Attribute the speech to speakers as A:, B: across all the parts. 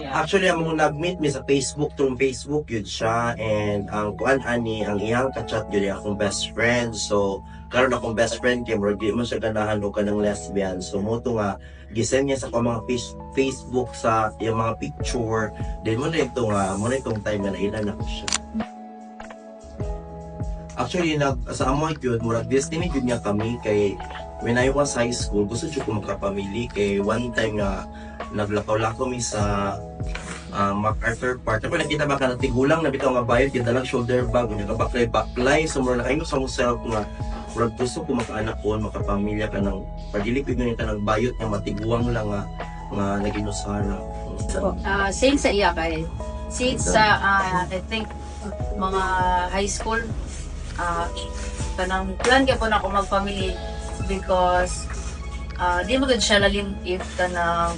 A: Actually, ang mga nag-meet mi sa Facebook, through Facebook yun siya, and ang kuan ani, ang iyang kachat yun akong best friend. So, karon akong best friend kay murag di mo siya ganahan o ka ng lesbian. So, mo to nga gisend niya sa mga Facebook sa yung mga picture. Then mo na itong time na nailan ako siya. Actually, sa amo yun, murag destiny yun niya kami kay when I was high school, gusto ko magkapamili kay one time nga naglakaw-lakaw mi sa MacArthur Park. Ako nakita ba ka natigulang na bitaw nga bayad kita lang shoulder bag unya ka baklay so mura na kayo sa self nga murag gusto ko makaanak ko makapamilya ka ng pagdili ko yun ka ng bayot nga matiguang lang nga naginusara.
B: Same sa iya kay since I think mga high school kanang plan kaya po na ako mag-family because di mo gud siya lalim if kanang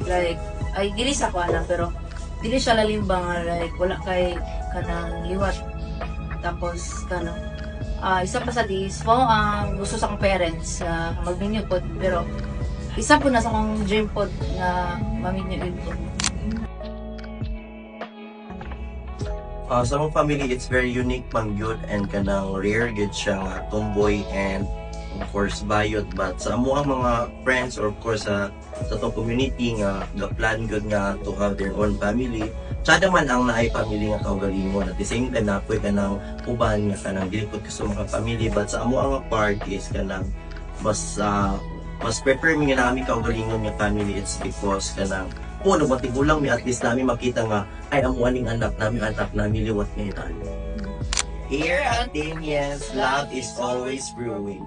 B: like ay dili sa kuana pero dili siya lalim ba nga like wala kay kanang liwat tapos kanang isa pa sa dis mo ang gusto sa akong parents magminyo pod pero isa po na sa akong dream pod na maminyo po.
A: Sa mong family, it's very unique pang yun and kanang rare good siya nga tomboy and of course bayot, but sa amo ang mga friends or of course sa tong community nga plan good nga to have their own family, tsada man ang naay family nga kaugalingon at the same time napoy ka ng uban nga kanang dilipot ka sa mga family, but sa amo ang part is kanang mas prefer mi nga namin kaugalingon nga family. It's because kanang po matigulang mi at least namin makita nga ay amo aning anak namin liwat ngayon. Here at Team Yes, love is always brewing.